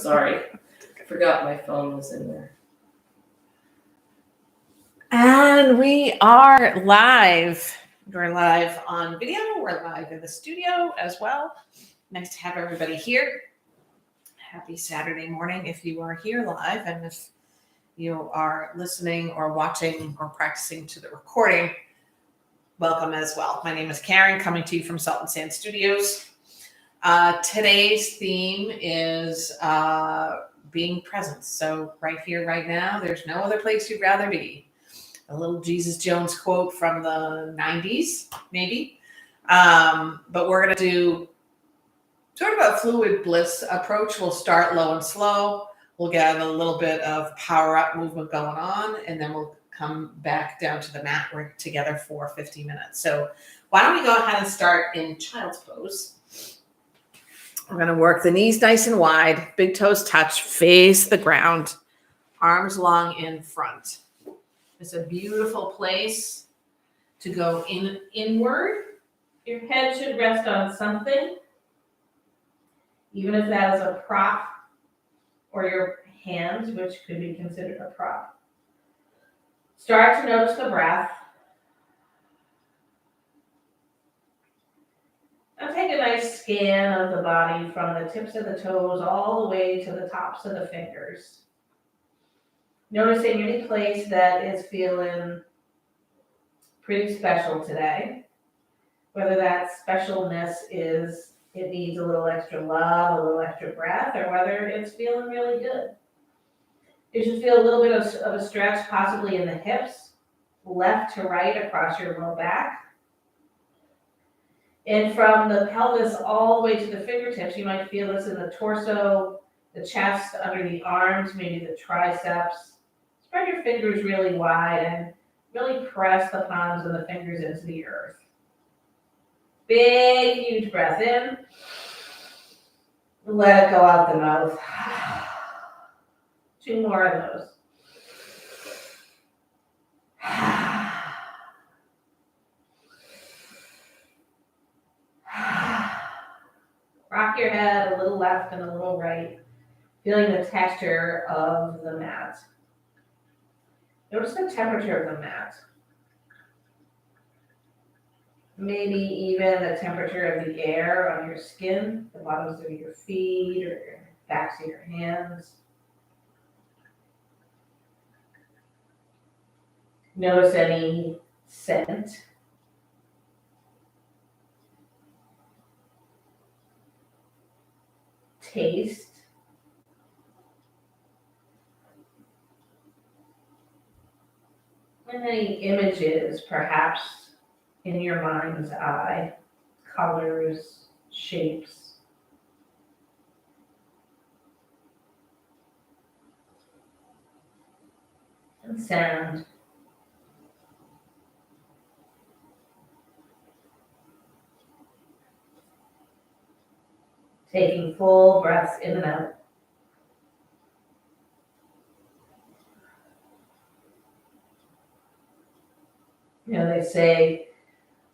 sorry. I forgot my phone was in there. And we are live. We're live on video. We're live in the studio as well. Nice to have everybody here. Happy Saturday morning if you are here live, and if you are listening or watching or practicing to the recording, welcome as well. My name is Karen, coming to you from Salt and Sand Studios. Today's theme is being present. So right here, right now, there's no other place you'd rather be. A little Jesus Jones quote from the 90s, maybe. But we're going to do sort of a fluid bliss approach. We'll start low and slow. We'll get a little bit of power up movement going on, and then we'll come back down to the mat. We're together for 50 minutes. So why don't we go ahead and start in child's pose. We're going to work the knees nice and wide, big toes touch, face the ground, arms long in front. It's a beautiful place to go inward. Your head should rest on something, even if that is a prop, or your hands, which could be considered a prop. Start to notice the breath. Now take a nice scan of the body from the tips of the toes all the way to the tops of the fingers. Noticing any place that is feeling pretty special today. Whether that specialness is it needs a little extra love, a little extra breath, or whether it's feeling really good. You should feel a little bit of a stretch, possibly in the hips, left to right across your low back. And from the pelvis all the way to the fingertips, you might feel this in the torso, the chest, under the arms, maybe the triceps. Spread your fingers really wide and really press the palms of the fingers into the earth. Big, huge breath in. Let it go out the mouth. 2 more of those. Rock your head a little left and a little right, feeling the texture of the mat. Notice the temperature of the mat. Maybe even the temperature of the air on your skin, the bottoms of your feet or your backs of your hands. Notice any scent. Taste. And any images, perhaps, in your mind's eye, colors, shapes. And sound. Taking full breaths in and out. You know, they say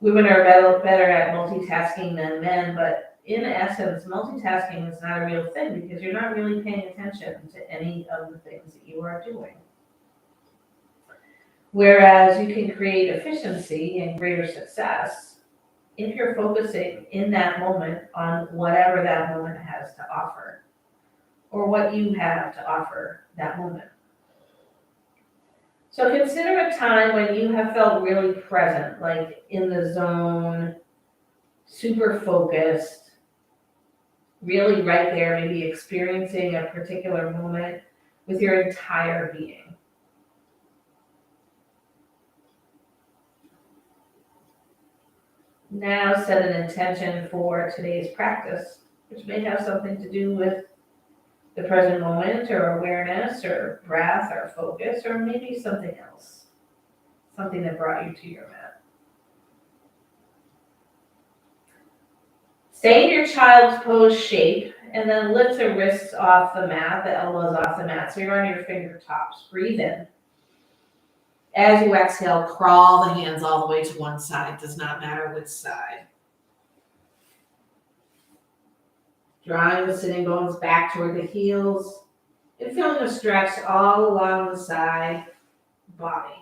women are better at multitasking than men, but in essence, multitasking is not a real thing because you're not really paying attention to any of the things that you are doing. Whereas you can create efficiency and greater success if you're focusing in that moment on whatever that moment has to offer, or what you have to offer that moment. So consider a time when you have felt really present, like in the zone, super focused, really right there, maybe experiencing a particular moment with your entire being. Now set an intention for today's practice, which may have something to do with the present moment or awareness or breath or focus, or maybe something else, something that brought you to your mat. Stay in your child's pose shape and then lift the wrists off the mat, the elbows off the mat, so you're on your fingertips. Breathe in. As you exhale, crawl the hands all the way to one side. Does not matter which side. Drawing the sitting bones back toward the heels and feeling a stretch all along the side body.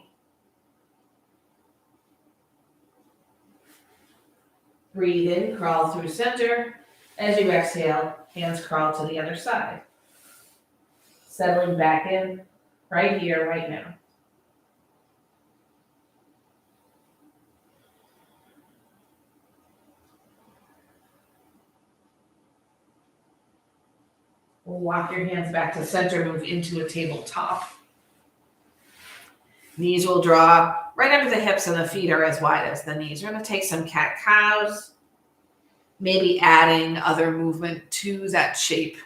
Breathe in, crawl through center. As you exhale, hands crawl to the other side. Settling back in, right here, right now. We'll walk your hands back to center, move into a tabletop. Knees will draw right under the hips and the feet are as wide as the knees. We're going to take some cat-cows, maybe adding other movement to that shape.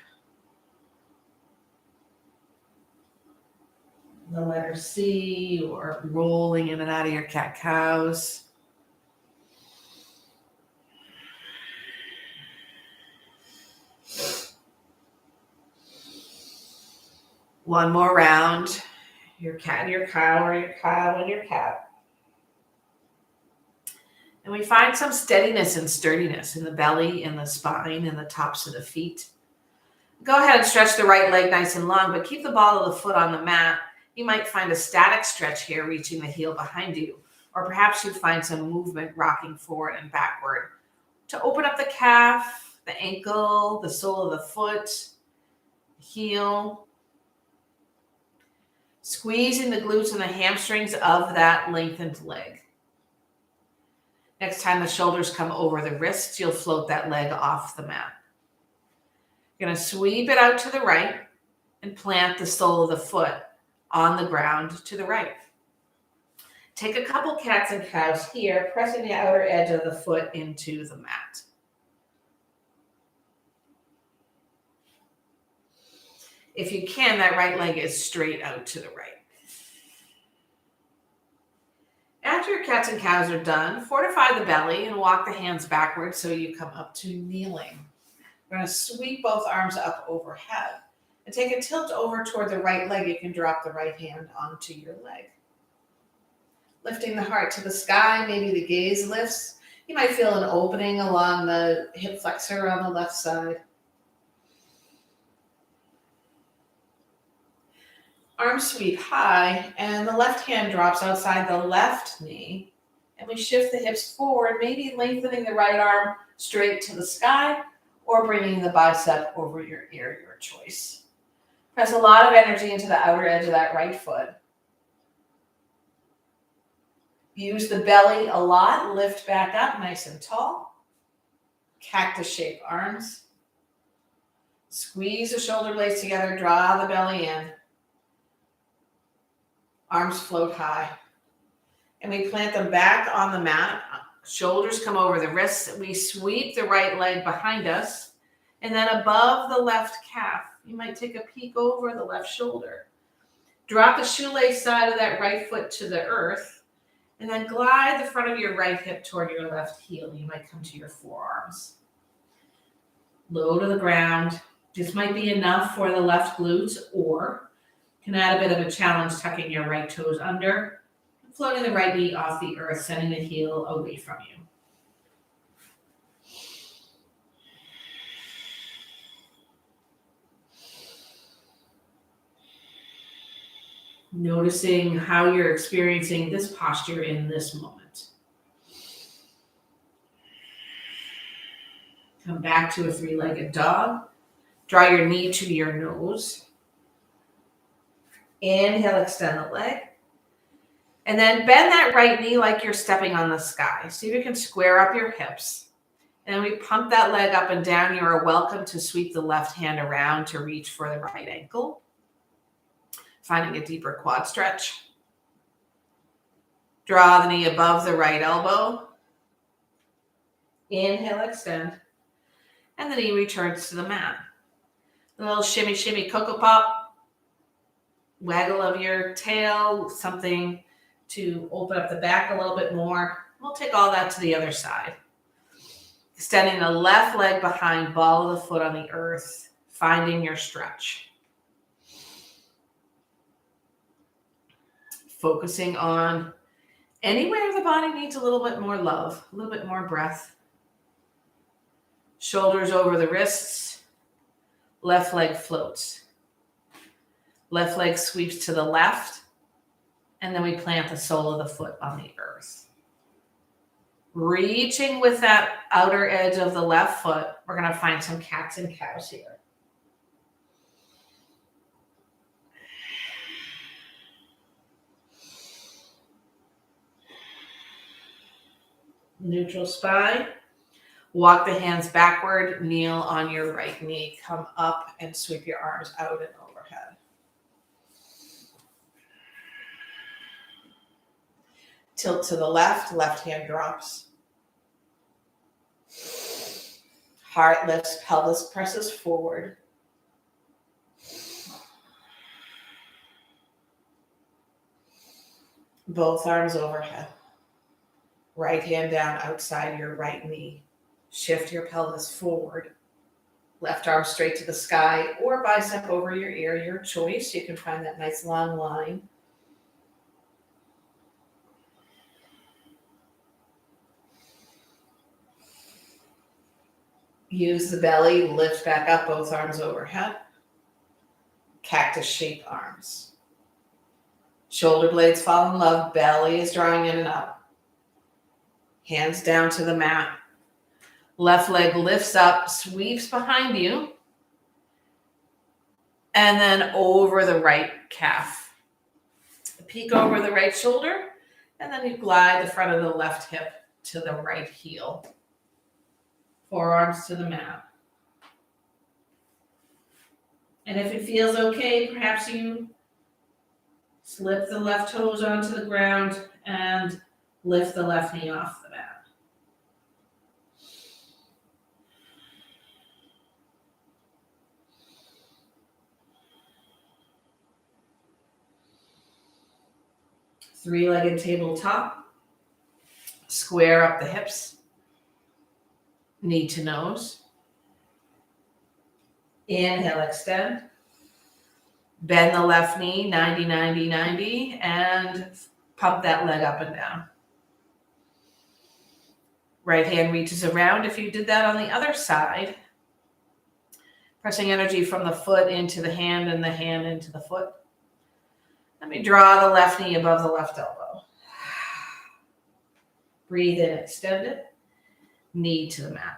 The letter C, or rolling in and out of your cat-cows. One more round. Your cat and your cow, or your cow and your cat. And we find some steadiness and sturdiness in the belly, in the spine, and the tops of the feet. Go ahead and stretch the right leg nice and long, but keep the ball of the foot on the mat. You might find a static stretch here, reaching the heel behind you. Or perhaps you find some movement rocking forward and backward to open up the calf, the ankle, the sole of the foot, the heel. Squeezing the glutes and the hamstrings of that lengthened leg. Next time the shoulders come over the wrists, you'll float that leg off the mat. You're going to sweep it out to the right and plant the sole of the foot on the ground to the right. Take a couple cats and cows here, pressing the outer edge of the foot into the mat. If you can, that right leg is straight out to the right. After your cats and cows are done, fortify the belly and walk the hands backwards so you come up to kneeling. We're going to sweep both arms up overhead and take a tilt over toward the right leg. You can drop the right hand onto your leg. Lifting the heart to the sky, maybe the gaze lifts. You might feel an opening along the hip flexor on the left side. Arms sweep high, and the left hand drops outside the left knee. And we shift the hips forward, maybe lengthening the right arm straight to the sky, or bringing the bicep over your ear, your choice. Press a lot of energy into the outer edge of that right foot. Use the belly a lot, lift back up nice and tall. Cactus shape arms. Squeeze the shoulder blades together, draw the belly in. Arms float high. And we plant them back on the mat. Shoulders come over the wrists. We sweep the right leg behind us. And then above the left calf, you might take a peek over the left shoulder. Drop the shoelace side of that right foot to the earth. And then glide the front of your right hip toward your left heel. You might come to your forearms. Low to the ground. This might be enough for the left glutes, or can add a bit of a challenge, tucking your right toes under, floating the right knee off the earth, sending the heel away from you. Noticing how you're experiencing this posture in this moment. Come back to a three-legged dog. Draw your knee to your nose. Inhale, extend the leg. And then bend that right knee like you're stepping on the sky. See if you can square up your hips. And then we pump that leg up and down. You are welcome to sweep the left hand around to reach for the right ankle. Finding a deeper quad stretch. Draw the knee above the right elbow. Inhale, extend. And the knee returns to the mat. A little shimmy, shimmy, cocoa pop. Waggle of your tail, something to open up the back a little bit more. We'll take all that to the other side. Extending the left leg behind, ball of the foot on the earth, finding your stretch. Focusing on anywhere the body needs a little bit more love, a little bit more breath. Shoulders over the wrists, Left leg floats. Left leg sweeps to the left, and then we plant the sole of the foot on the earth. Reaching with that outer edge of the left foot, we're going to find some cats and cows here. Neutral spine. Walk the hands backward, kneel on your right knee. Come up and sweep your arms out and overhead. Tilt to the left, left hand drops. Heart lifts, pelvis presses forward. Both arms overhead. Right hand down outside your right knee. Shift your pelvis forward. Left arm straight to the sky or bicep over your ear, your choice. You can find that nice long line. Use the belly, lift back up, both arms overhead. Cactus shape arms. Shoulder blades fall in love, belly is drawing in and up. Hands down to the mat. Left leg lifts up, sweeps behind you, and then over the right calf. Peek over the right shoulder, and then you glide the front of the left hip to the right heel. Forearms to the mat. And if it feels okay, perhaps you slip the left toes onto the ground and lift the left knee off the mat. Three-legged tabletop. Square up the hips. Knee to nose. Inhale, extend. Bend the left knee, 90, 90, 90, and pump that leg up and down. Right hand reaches around. If you did that on the other side, pressing energy from the foot into the hand and the hand into the foot. Let me draw the left knee above the left elbow. Breathe in, extend it. Knee to the mat.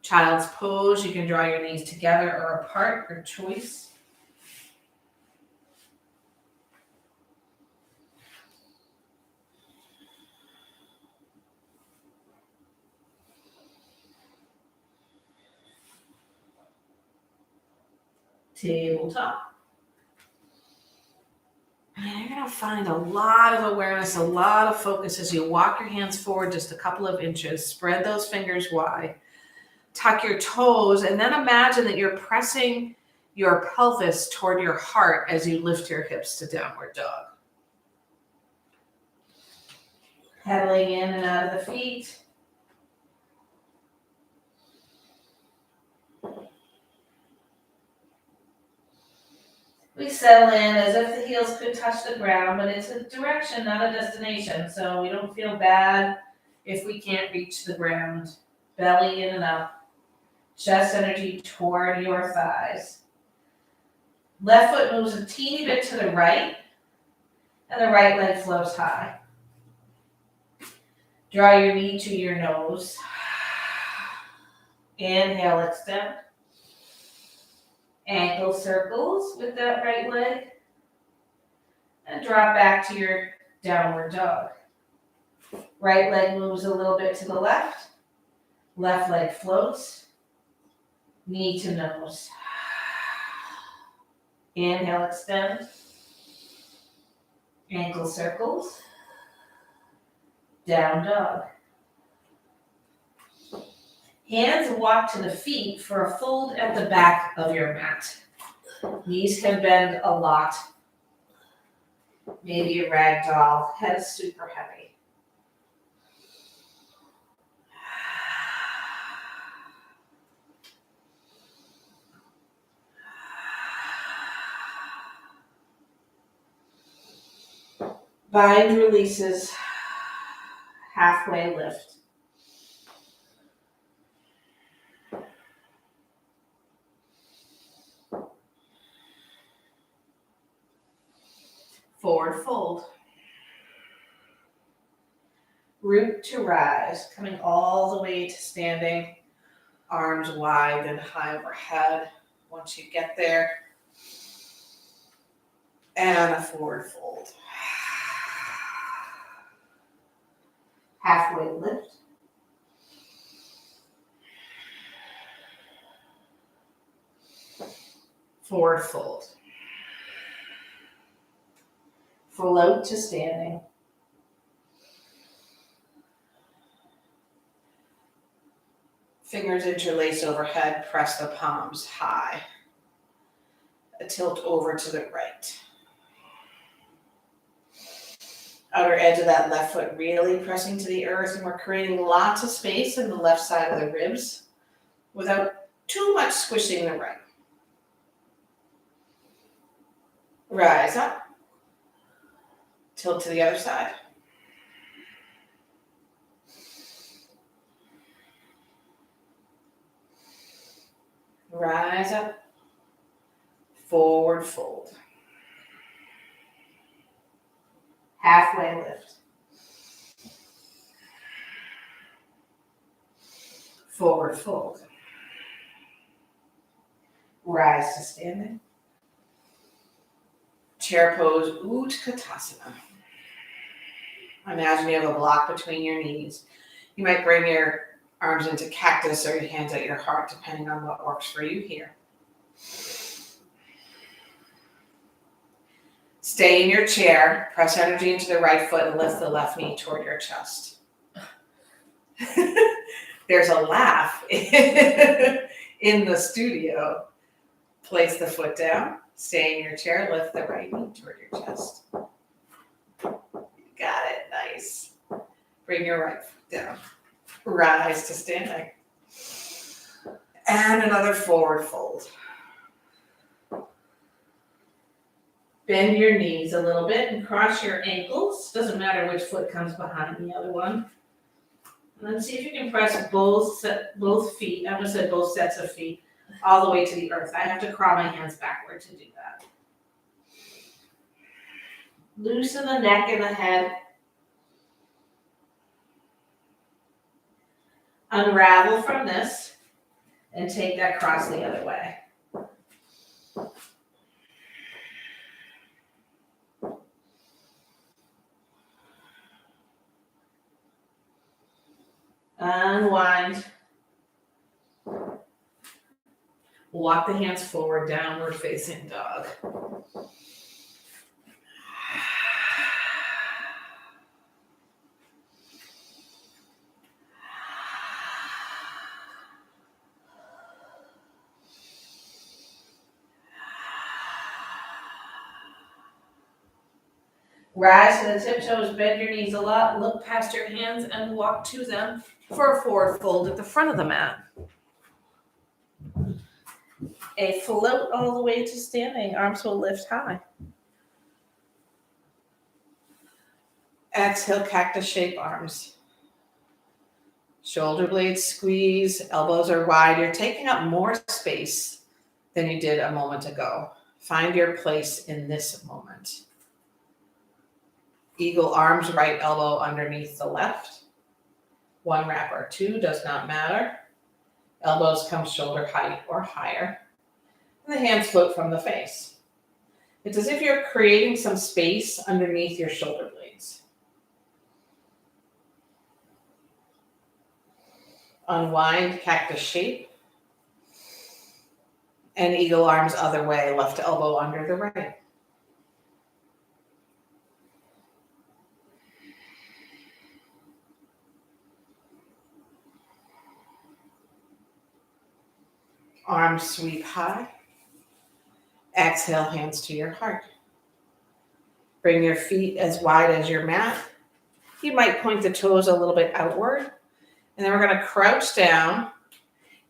Child's pose, you can draw your knees together or apart, your choice. Tabletop. And you're going to find a lot of awareness, a lot of focus as you walk your hands forward just a couple of inches. Spread those fingers wide. Tuck your toes, and then imagine that you're pressing your pelvis toward your heart as you lift your hips to downward dog. Pedaling in and out of the feet. We settle in as if the heels could touch the ground, but it's a direction, not a destination. So we don't feel bad if we can't reach the ground. Belly in and up. Chest energy toward your thighs. Left foot moves a teeny bit to the right, and the right leg flows high. Draw your knee to your nose. Inhale, extend. Ankle circles with that right leg. And drop back to your downward dog. Right leg moves a little bit to the left. Left leg floats. Knee to nose. Inhale, extend. Ankle circles. Down dog. Hands walk to the feet for a fold at the back of your mat. Knees can bend a lot. Maybe a rag doll. Head is super heavy. Bind releases. Halfway lift. Forward fold. Root to rise, coming all the way to standing, arms wide and high overhead. Once you get there, and a forward fold. Halfway lift. Forward fold. Float to standing. Fingers interlace overhead, press the palms high. A tilt over to the right. Outer edge of that left foot really pressing to the earth, and we're creating lots of space in the left side of the ribs without too much squishing the right. Rise up. Tilt to the other side. Rise up. Forward fold. Halfway lift. Forward fold. Rise to standing. Chair pose, Utkatasana. Imagine you have a block between your knees. You might bring your arms into cactus or your hands at your heart, depending on what works for you here. Stay in your chair, press energy into the right foot and lift the left knee toward your chest. There's a laugh in the studio. Place the foot down, stay in your chair, lift the right knee toward your chest. Got it, nice. Bring your right foot down. Rise to standing. And another forward fold. Bend your knees a little bit and cross your ankles. Doesn't matter which foot comes behind the other one. And then see if you can press both feet, I almost said both sets of feet, all the way to the earth. I have to crawl my hands backward to do that. Loosen the neck and the head. Unravel from this and take that cross the other way. Unwind. Walk the hands forward, downward facing dog. Rise to the tiptoes, bend your knees a lot, look past your hands and walk to them for a forward fold at the front of the mat. A float all the way to standing, arms will lift high. Exhale, cactus shape arms. Shoulder blades squeeze, elbows are wide. You're taking up more space than you did a moment ago. Find your place in this moment. Eagle arms, right elbow underneath the left. One wrap or two, does not matter. Elbows come shoulder height or higher. And the hands float from the face. It's as if you're creating some space underneath your shoulder blades. Unwind, cactus shape. And eagle arms other way, left elbow under the right. Arms sweep high. Exhale, hands to your heart. Bring your feet as wide as your mat. You might point the toes a little bit outward. And then we're going to crouch down,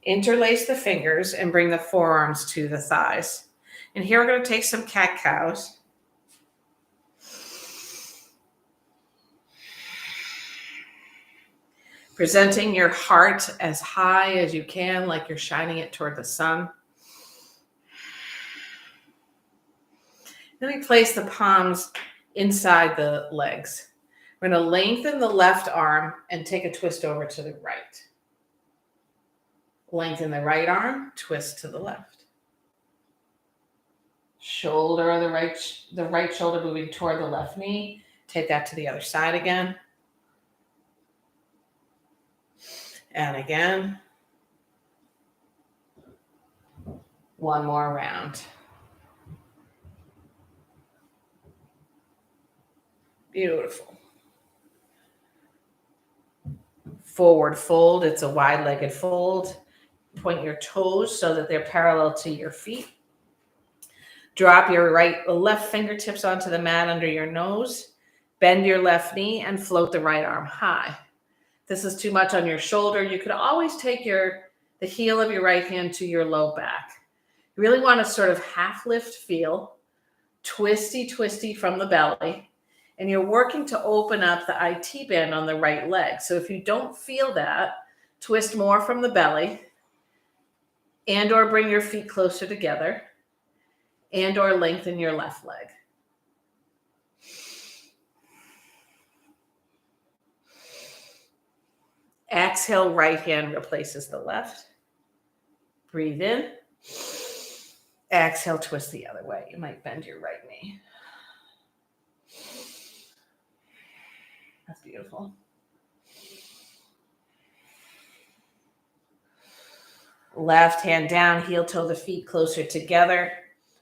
interlace the fingers, and bring the forearms to the thighs. And here we're going to take some cat-cows. Presenting your heart as high as you can, like you're shining it toward the sun. Then we place the palms inside the legs. We're going to lengthen the left arm and take a twist over to the right. Lengthen the right arm, twist to the left. Shoulder of the right shoulder moving toward the left knee. Take that to the other side again. And again. One more round. Beautiful. Forward fold. It's a wide-legged fold. Point your toes so that they're parallel to your feet. Drop your left fingertips onto the mat under your nose. Bend your left knee and float the right arm high. If this is too much on your shoulder, you could always take the heel of your right hand to your low back. You really want a sort of half lift feel, twisty from the belly. And you're working to open up the IT band on the right leg. So if you don't feel that, twist more from the belly and or bring your feet closer together and or lengthen your left leg. Exhale, right hand replaces the left. Breathe in. Exhale, twist the other way. You might bend your right knee. That's beautiful. Left hand down, heel toe the feet closer together.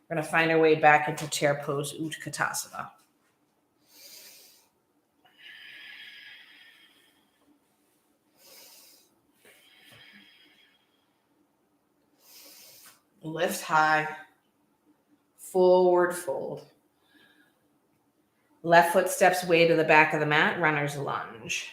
We're going to find our way back into chair pose, Utkatasana. Lift high, forward fold. Left foot steps way to the back of the mat, runner's lunge.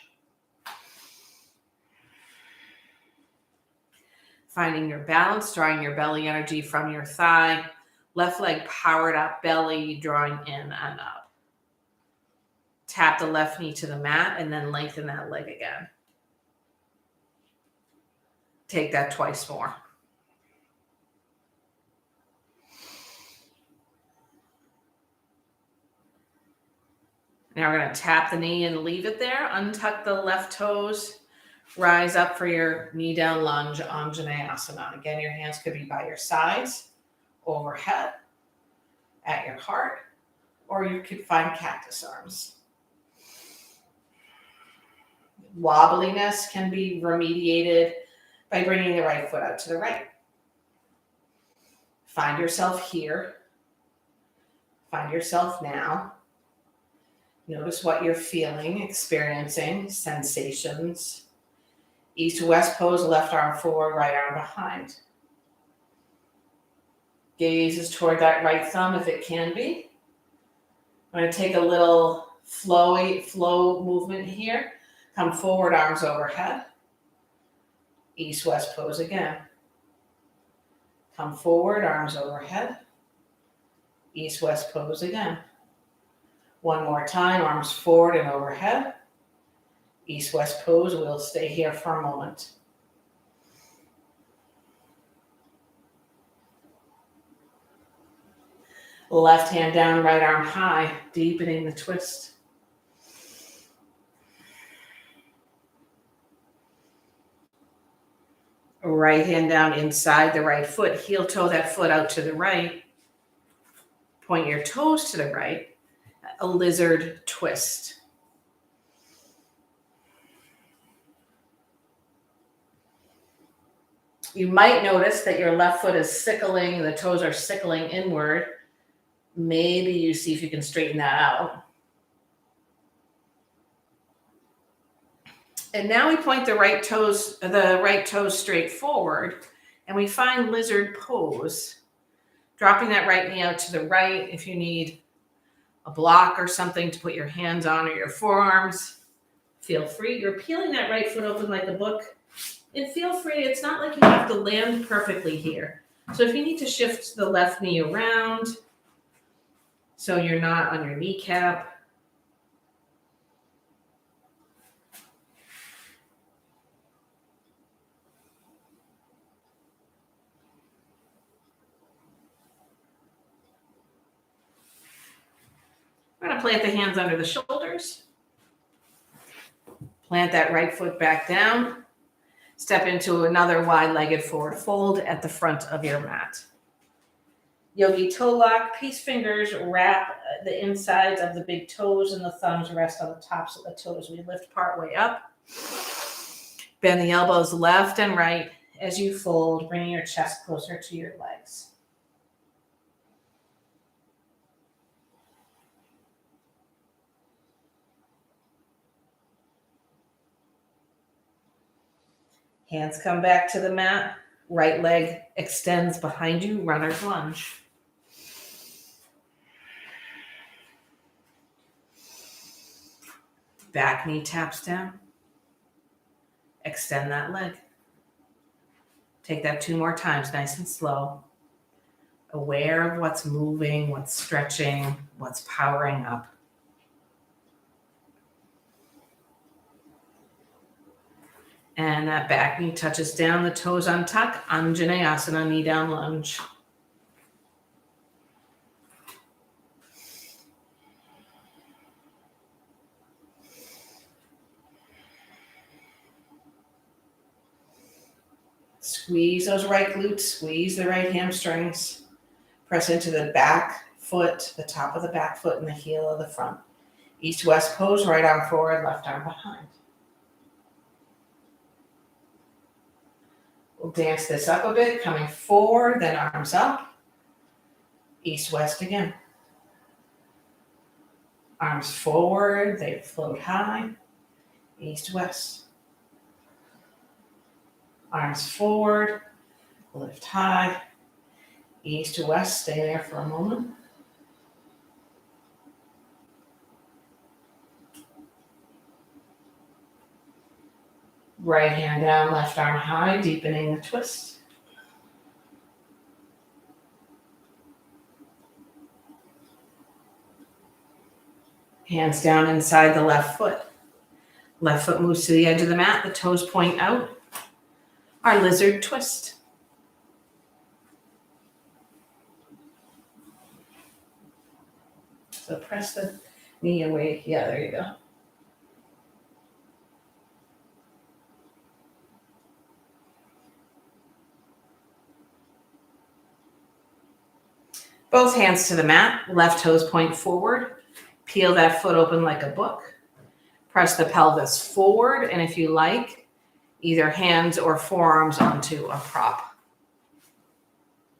Finding your balance, drawing your belly energy from your thigh. Left leg powered up, belly drawing in and up. Tap the left knee to the mat and then lengthen that leg again. Take that twice more. Now we're going to tap the knee and leave it there. Untuck the left toes. Rise up for your knee down lunge, Anjaneyasana. Again, your hands could be by your sides, overhead, at your heart, or you could find cactus arms. Wobbliness can be remediated by bringing the right foot out to the right. Find yourself here. Find yourself now. Notice what you're feeling, experiencing, sensations. East-west pose, left arm forward, right arm behind. Gaze is toward that right thumb if it can be. I'm going to take a little flow movement here. Come forward, arms overhead. East-west pose again. Come forward, arms overhead. East-west pose again. One more time, arms forward and overhead. East-west pose, we'll stay here for a moment. Left hand down, right arm high, deepening the twist. Right hand down inside the right foot, heel toe that foot out to the right. Point your toes to the right. A lizard twist. You might notice that your left foot is sickling, the toes are sickling inward. Maybe you see if you can straighten that out. And now we point the right toes straight forward, and we find lizard pose. Dropping that right knee out to the right. If you need a block or something to put your hands on or your forearms, feel free. You're peeling that right foot open like a book. And feel free, it's not like you have to land perfectly here. So if you need to shift the left knee around so you're not on your kneecap. We're going to plant the hands under the shoulders. Plant that right foot back down. Step into another wide-legged forward fold at the front of your mat. Yogi toe lock, peace fingers wrap the insides of the big toes and the thumbs rest on the tops of the toes. We lift part way up. Bend the elbows left and right as you fold, bringing your chest closer to your legs. Hands come back to the mat. Right leg extends behind you, runner's lunge. Back knee taps down. Extend that leg. Take that 2 more times, nice and slow. Aware of what's moving, what's stretching, what's powering up. And that back knee touches down, the toes untuck, Anjaneyasana, knee down lunge. Squeeze those right glutes, squeeze the right hamstrings. Press into the back foot, the top of the back foot and the heel of the front. East-west pose, right arm forward, left arm behind. We'll dance this up a bit, coming forward, then arms up. East-west again. Arms forward, they float high. East-west. Arms forward, lift high. East to west, stay there for a moment. Right hand down, left arm high, deepening the twist. Hands down inside the left foot. Left foot moves to the edge of the mat, the toes point out. Our lizard twist. So press the knee away. Yeah, there you go. Both hands to the mat, left toes point forward. Peel that foot open like a book. Press the pelvis forward, and if you like, either hands or forearms onto a prop.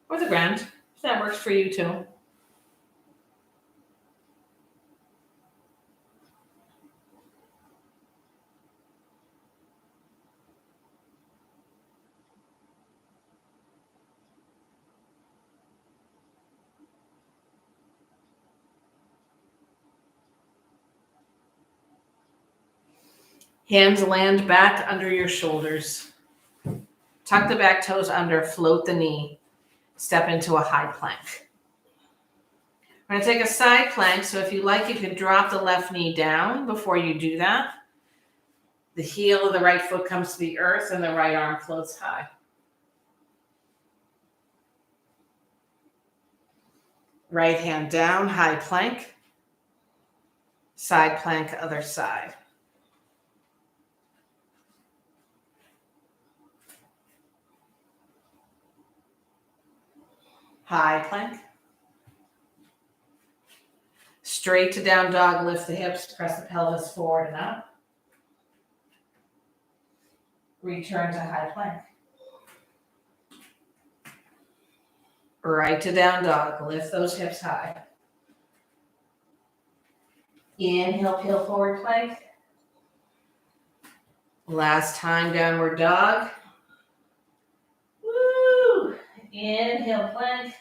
Or the ground, if that works for you too. Hands land back under your shoulders. Tuck the back toes under, float the knee. Step into a high plank. We're going to take a side plank, so if you like, you can drop the left knee down before you do that. The heel of the right foot comes to the earth and the right arm floats high. Right hand down, high plank. Side plank, other side. High plank. Straight to down dog, lift the hips, press the pelvis forward and up. Return to high plank. Right to down dog, lift those hips high. Inhale, peel forward plank. Last time, downward dog. Woo! Inhale, plank.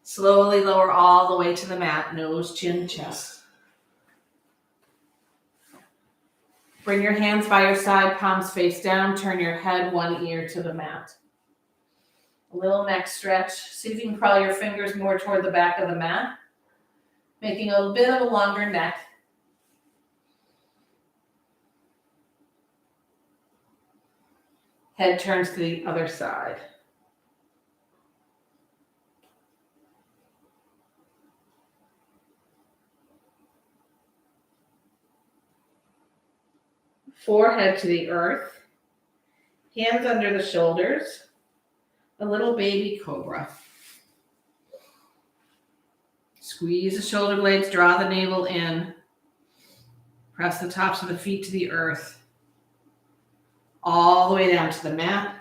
Slowly lower all the way to the mat, nose, chin, chest. Bring your hands by your side, palms face down, turn your head one ear to the mat. A little neck stretch. See if you can crawl your fingers more toward the back of the mat, making a bit of a longer neck. Head turns to the other side. Forehead to the earth. Hands under the shoulders. A little baby cobra. Squeeze the shoulder blades, draw the navel in. Press the tops of the feet to the earth. All the way down to the mat.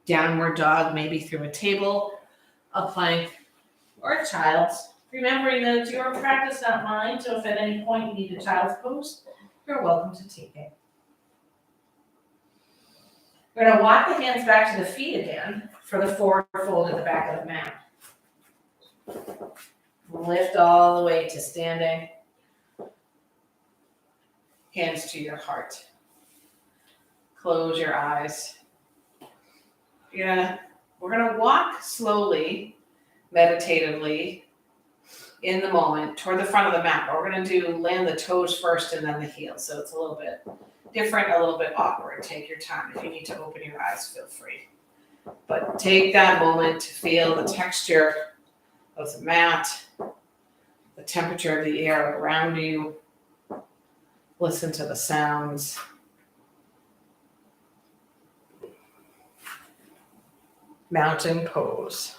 Downward dog, maybe through a table, a plank, or a child's. Remembering that it's your practice, not mine, so if at any point you need a child's pose, you're welcome to take it. We're going to walk the hands back to the feet again for the forward fold at the back of the mat. Lift all the way to standing. Hands to your heart. Close your eyes. We're gonna walk slowly, meditatively, in the moment toward the front of the mat. But we're gonna land the toes first and then the heels. So it's a little bit different, a little bit awkward. Take your time. If you need to open your eyes, feel free. But take that moment to feel the texture of the mat, the temperature of the air around you. Listen to the sounds. Mountain pose.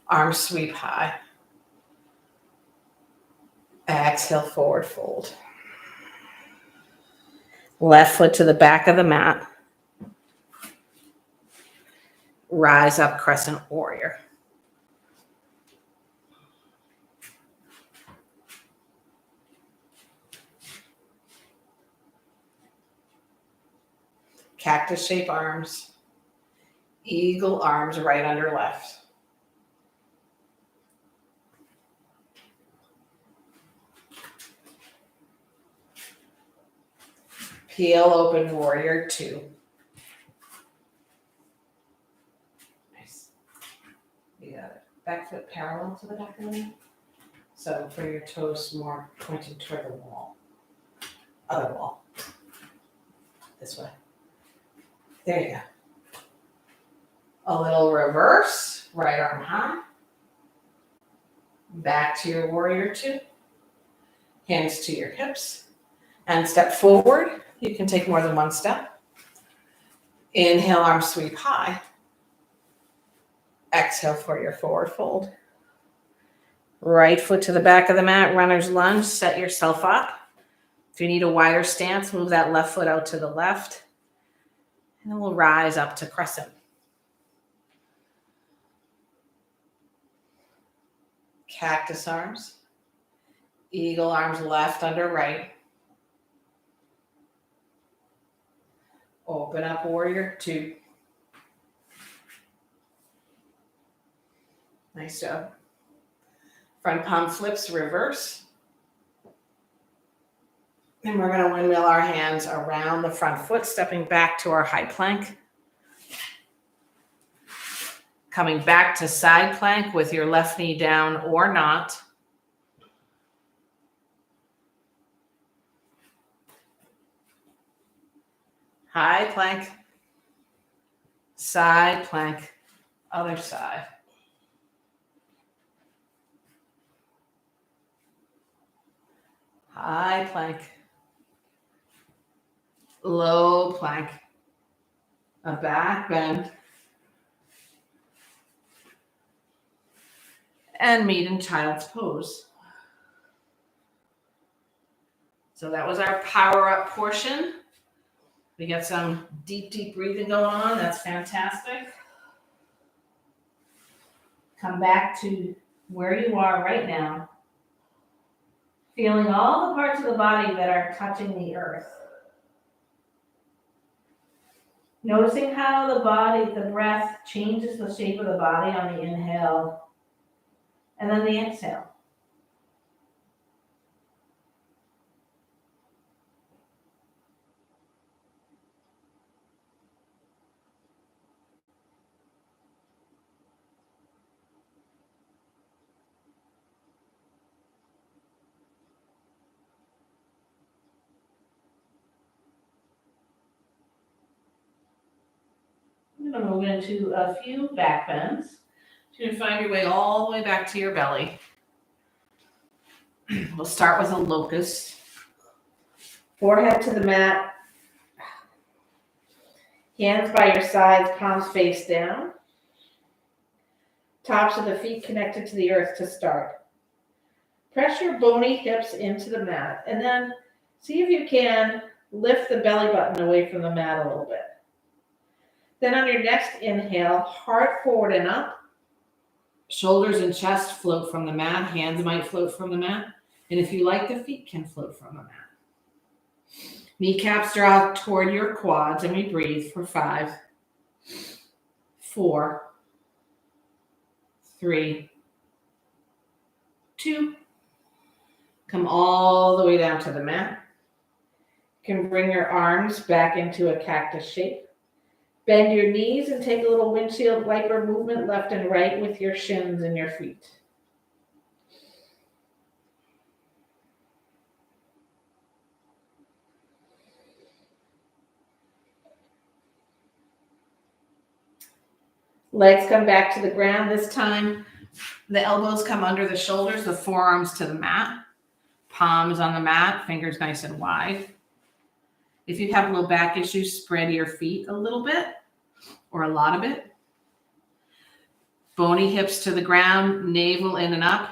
Arms sweep high. Exhale, forward fold. Left foot to the back of the mat. Rise up, crescent warrior. Cactus shape arms. Eagle arms right under left. Peel open warrior two. Nice. You got it. Back foot parallel to the back of the mat. So bring your toes more pointing toward the wall. Other wall. This way. There you go. A little reverse, right arm high. Back to your warrior two. Hands to your hips. And step forward. You can take more than one step. Inhale, arm sweep high. Exhale for your forward fold. Right foot to the back of the mat, runner's lunge. Set yourself up. If you need a wider stance, move that left foot out to the left. And then we'll rise up to crescent. Cactus arms. Eagle arms left under right. Open up warrior two. Nice job. Front palm flips, reverse. And we're going to windmill our hands around the front foot, stepping back to our high plank. Coming back to side plank with your left knee down or not. High plank. Side plank. Other side. High plank. Low plank. A back bend. And meet in child's pose. So that was our power up portion. We got some deep, deep breathing going on. That's fantastic. Come back to where you are right now. Feeling all the parts of the body that are touching the earth. Noticing how the breath changes the shape of the body on the inhale and then the exhale. I'm going to move into a few back bends. So you're going to find your way all the way back to your belly. We'll start with a locust. Forehead to the mat. Hands by your sides, palms face down. Tops of the feet connected to the earth to start. Press your bony hips into the mat and then see if you can lift the belly button away from the mat a little bit. Then on your next inhale, heart forward and up. Shoulders and chest float from the mat. Hands might float from the mat. And if you like, the feet can float from the mat. Kneecaps draw toward your quads, and we breathe for 5, 4, 3, 2. Come all the way down to the mat. You can bring your arms back into a cactus shape. Bend your knees and take a little windshield wiper movement left and right with your shins and your feet. Legs come back to the ground. This time, the elbows come under the shoulders, the forearms to the mat. Palms on the mat, fingers nice and wide. If you have low back issues, spread your feet a little bit or a lot of it. Bony hips to the ground, navel in and up.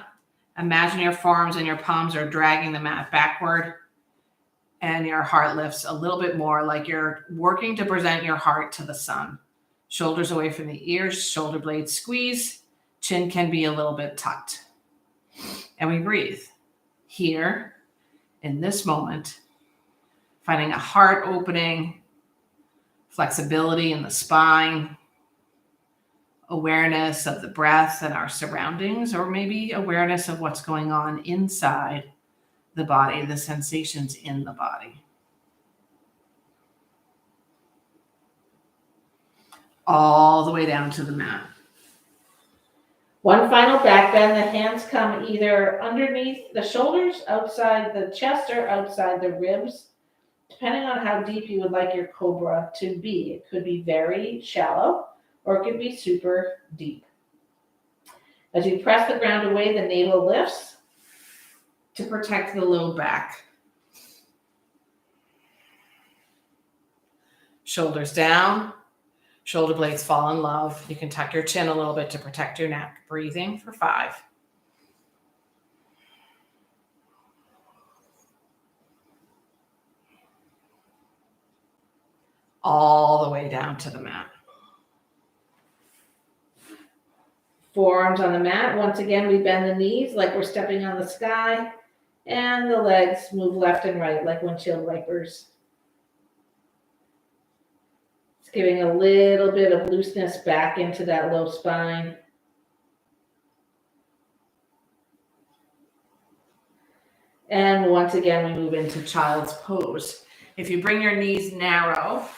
Imagine your forearms and your palms are dragging the mat backward, and your heart lifts a little bit more, like you're working to present your heart to the sun. Shoulders away from the ears, shoulder blades squeeze, chin can be a little bit tucked. And we breathe here in this moment, finding a heart opening, flexibility in the spine, awareness of the breath and our surroundings, or maybe awareness of what's going on inside the body, the sensations in the body. All the way down to the mat. One final back bend. The hands come either underneath the shoulders, outside the chest, or outside the ribs, depending on how deep you would like your cobra to be. It could be very shallow, or it could be super deep. As you press the ground away, the navel lifts to protect the low back. Shoulders down. Shoulder blades fall in love. You can tuck your chin a little bit to protect your neck. Breathing for 5. All the way down to the mat. Forearms on the mat. Once again, we bend the knees like we're stepping on the sky, and the legs move left and right like windshield wipers. Giving a little bit of looseness back into that low spine. And once again, we move into child's pose. If you bring your knees narrow,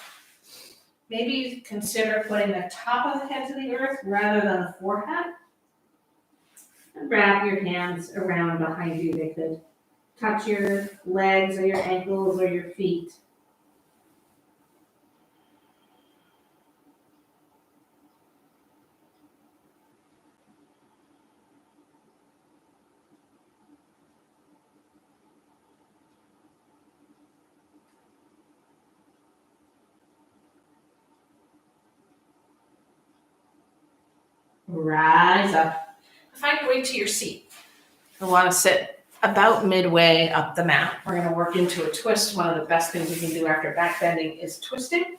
maybe consider putting the top of the head to the earth rather than the forehead. And wrap your hands around behind you. They could touch your legs or your ankles or your feet. Rise up. Find your way to your seat. You'll want to sit about midway up the mat. We're going to work into a twist. One of the best things you can do after back bending is twisting.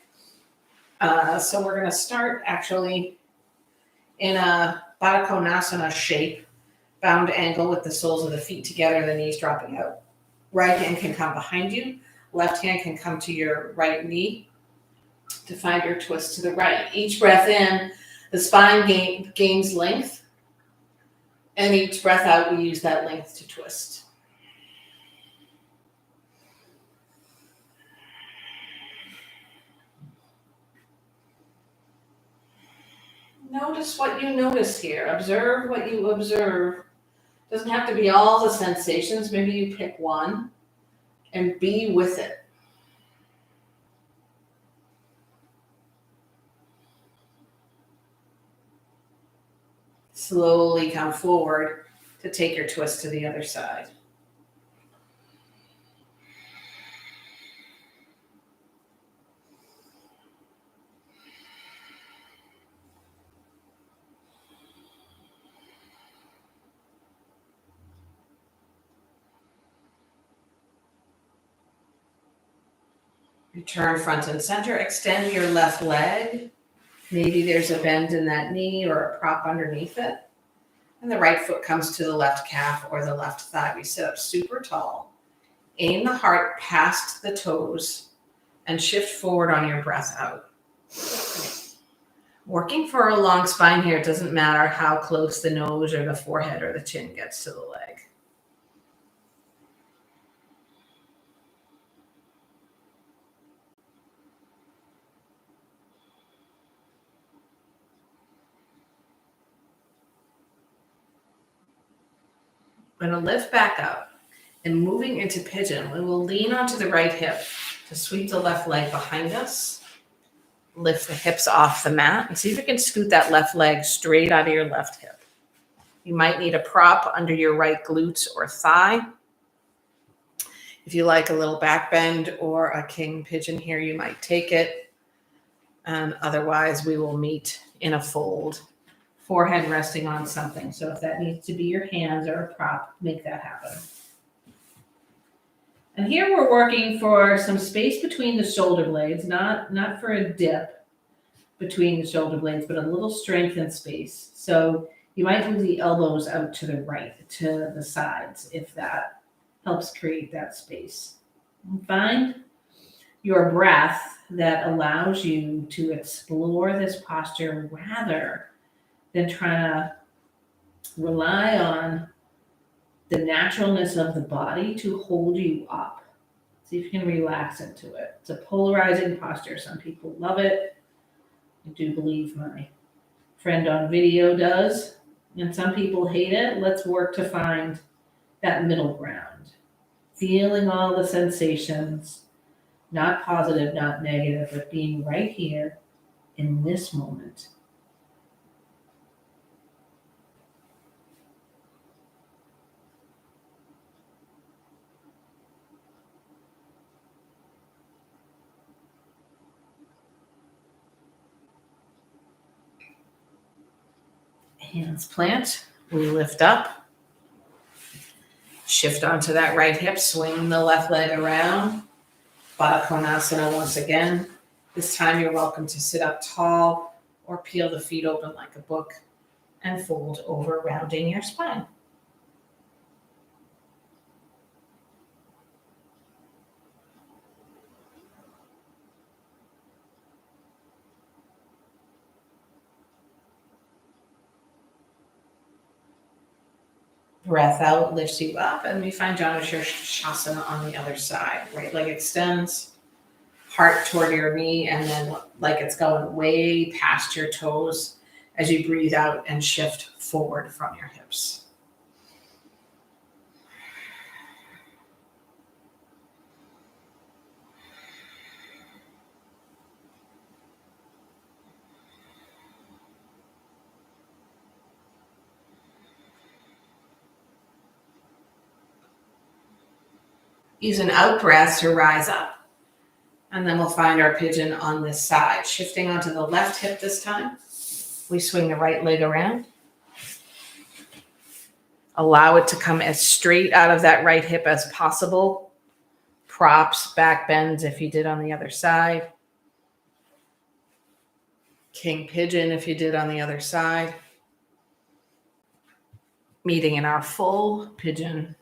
So we're going to start actually in a Baddha Konasana shape, bound angle with the soles of the feet together, the knees dropping out. Right hand can come behind you. Left hand can come to your right knee to find your twist to the right. Each breath in, the spine gains length, and each breath out, we use that length to twist. Notice what you notice here. Observe what you observe. Doesn't have to be all the sensations. Maybe you pick one and be with it. Slowly come forward to take your twist to the other side. Return front and center. Extend your left leg. Maybe there's a bend in that knee or a prop underneath it. And the right foot comes to the left calf or the left thigh. We sit up super tall. Aim the heart past the toes and shift forward on your breath out. Working for a long spine here, it doesn't matter how close the nose or the forehead or the chin gets to the leg. We're going to lift back up and moving into pigeon. We will lean onto the right hip to sweep the left leg behind us. Lift the hips off the mat and see if you can scoot that left leg straight out of your left hip. You might need a prop under your right glutes or thigh. If you like a little back bend or a king pigeon here, you might take it. And otherwise, we will meet in a fold, forehead resting on something. So if that needs to be your hands or a prop, make that happen. And here we're working for some space between the shoulder blades, not for a dip between the shoulder blades, but a little strength and space. So you might move the elbows out to the right, to the sides, if that helps create that space. And find your breath that allows you to explore this posture rather than trying to rely on the naturalness of the body to hold you up. See if you can relax into it. It's a polarizing posture. Some people love it. I do believe my friend on video does. And some people hate it. Let's work to find that middle ground. Feeling all the sensations, not positive, not negative, but being right here in this moment. Hands plant, we lift up, shift onto that right hip, swing the left leg around, Baddha Konasana once again. This time you're welcome to sit up tall or peel the feet open like a book and fold over, rounding your spine. Breath out lifts you up, and we find Janu Shasana on the other side. Right leg extends, heart toward your knee, and then like it's going way past your toes as you breathe out and shift forward from your hips. Use an out breath to rise up. And then we'll find our pigeon on this side. Shifting onto the left hip this time. We swing the right leg around. Allow it to come as straight out of that right hip as possible. Props, back bends if you did on the other side. King pigeon if you did on the other side. Meeting in our full pigeon.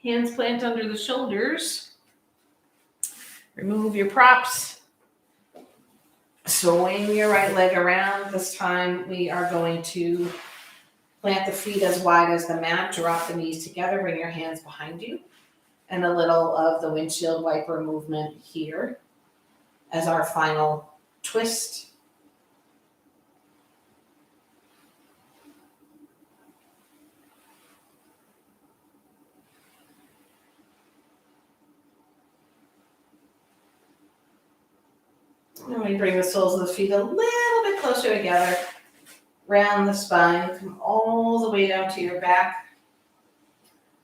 Hands plant under the shoulders. Remove your props. Swing your right leg around. This time we are going to plant the feet as wide as the mat. Drop the knees together. Bring your hands behind you. And a little of the windshield wiper movement here as our final twist. And we bring the soles of the feet a little bit closer together. Round the spine, come all the way down to your back.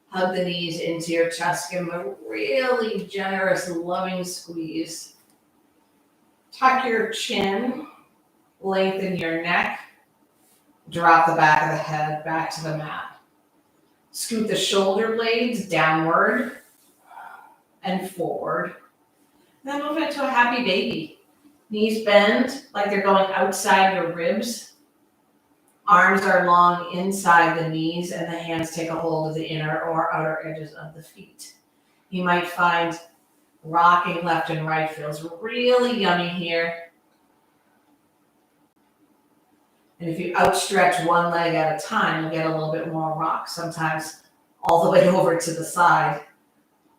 Hug the knees into your chest. Give them a really generous, loving squeeze. Tuck your chin. Lengthen your neck. Drop the back of the head back to the mat. Scoot the shoulder blades downward and forward. Then move into a happy baby. Knees bend like they're going outside your ribs. Arms are long inside the knees and the hands take a hold of the inner or outer edges of the feet. You might find rocking left and right feels really yummy here. And if you outstretch one leg at a time, you'll get a little bit more rock, sometimes all the way over to the side.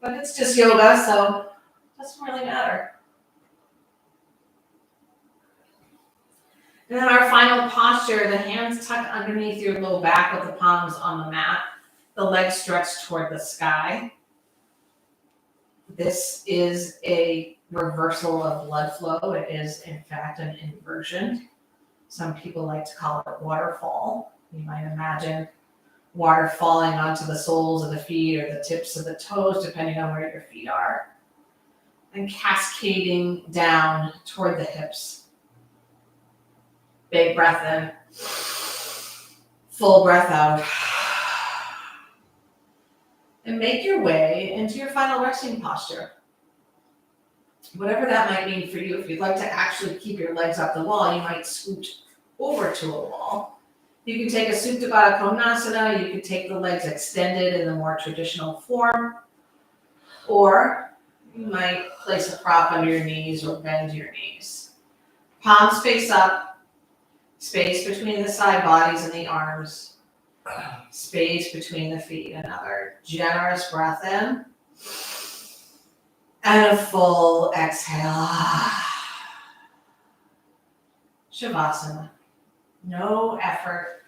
But it's just yoga, so it doesn't really matter. And then our final posture, the hands tuck underneath your low back with the palms on the mat. The legs stretch toward the sky. This is a reversal of blood flow. It is, in fact, an inversion. Some people like to call it waterfall. You might imagine water falling onto the soles of the feet or the tips of the toes, depending on where your feet are, and cascading down toward the hips. Big breath in, full breath out. And make your way into your final resting posture. Whatever that might mean for you. If you'd like to actually keep your legs up the wall, you might scoot over to a wall. You can take a Supta Baddha Konasana. You can take the legs extended in the more traditional form. Or you might place a prop under your knees or bend your knees. Palms face up. Space between the side bodies and the arms. Space between the feet. Another generous breath in. And a full exhale. Shavasana. No effort.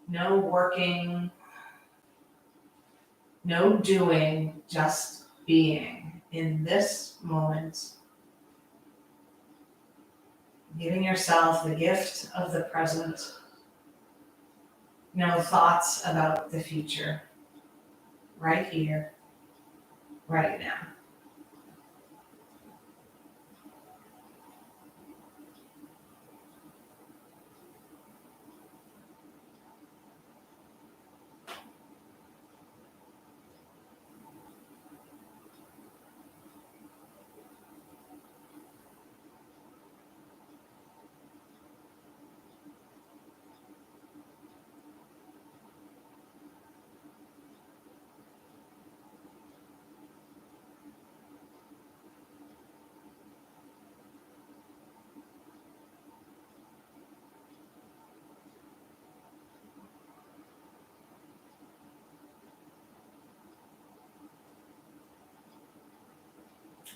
No working. No doing. Just being in this moment. Giving yourself the gift of the present. No thoughts about the future. Right here, right now.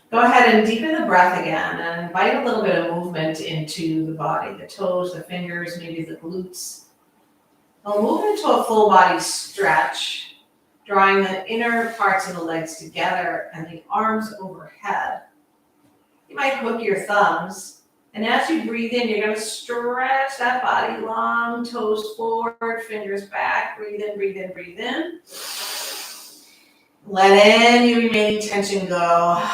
Go ahead and deepen the breath again and invite a little bit of movement into the body, the toes, the fingers, maybe the glutes. We'll move into a full body stretch, drawing the inner parts of the legs together and the arms overhead. You might hook your thumbs, and as you breathe in, you're going to stretch that body long, toes forward, fingers back. Breathe in, breathe in, breathe in. Let any remaining tension go.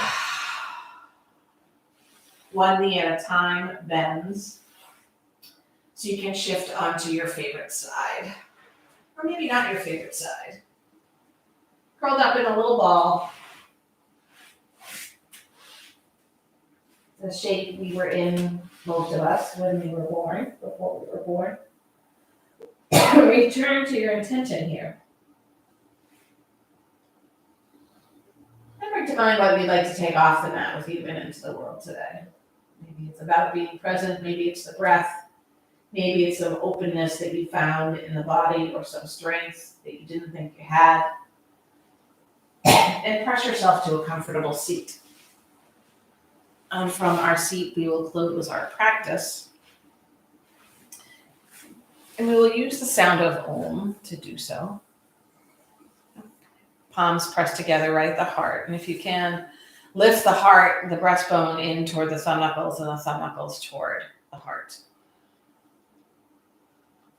One knee at a time bends. So you can shift onto your favorite side. Or maybe not your favorite side. Curled up in a little ball. The shape we were in, most of us, when we were born, before we were born. Return to your intention here. And bring to mind what you'd like to take off the mat with you and into the world today. Maybe it's about being present, maybe it's the breath, maybe it's some openness that you found in the body or some strength that you didn't think you had. And press yourself to a comfortable seat. And from our seat, we will close our practice. And we will use the sound of Om to do so. Palms pressed together right at the heart. And if you can, Lift the heart, the breastbone in toward the thumb knuckles and the thumb knuckles toward the heart.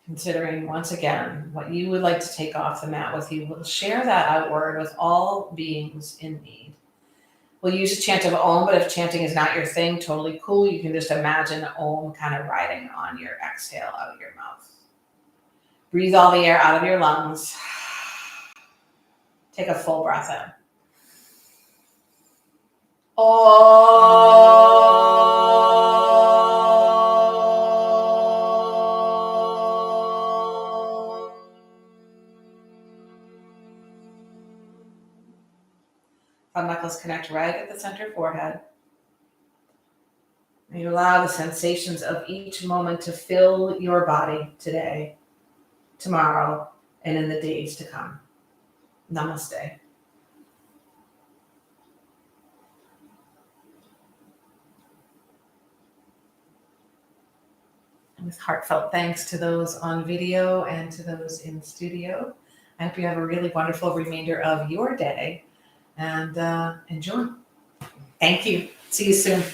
Considering once again what you would like to take off the mat with you. We'll share that outward with all beings in need. We'll use a chant of Om, but if chanting is not your thing, totally cool. You can just imagine Om kind of riding on your exhale out of your mouth. Breathe all the air out of your lungs. Take a full breath in. Thumb knuckles connect right at the center forehead. And you allow the sensations of each moment to fill your body today, tomorrow, and in the days to come. Namaste. And with heartfelt thanks to those on video and to those in studio, I hope you have a really wonderful remainder of your day and enjoy. Thank you. See you soon.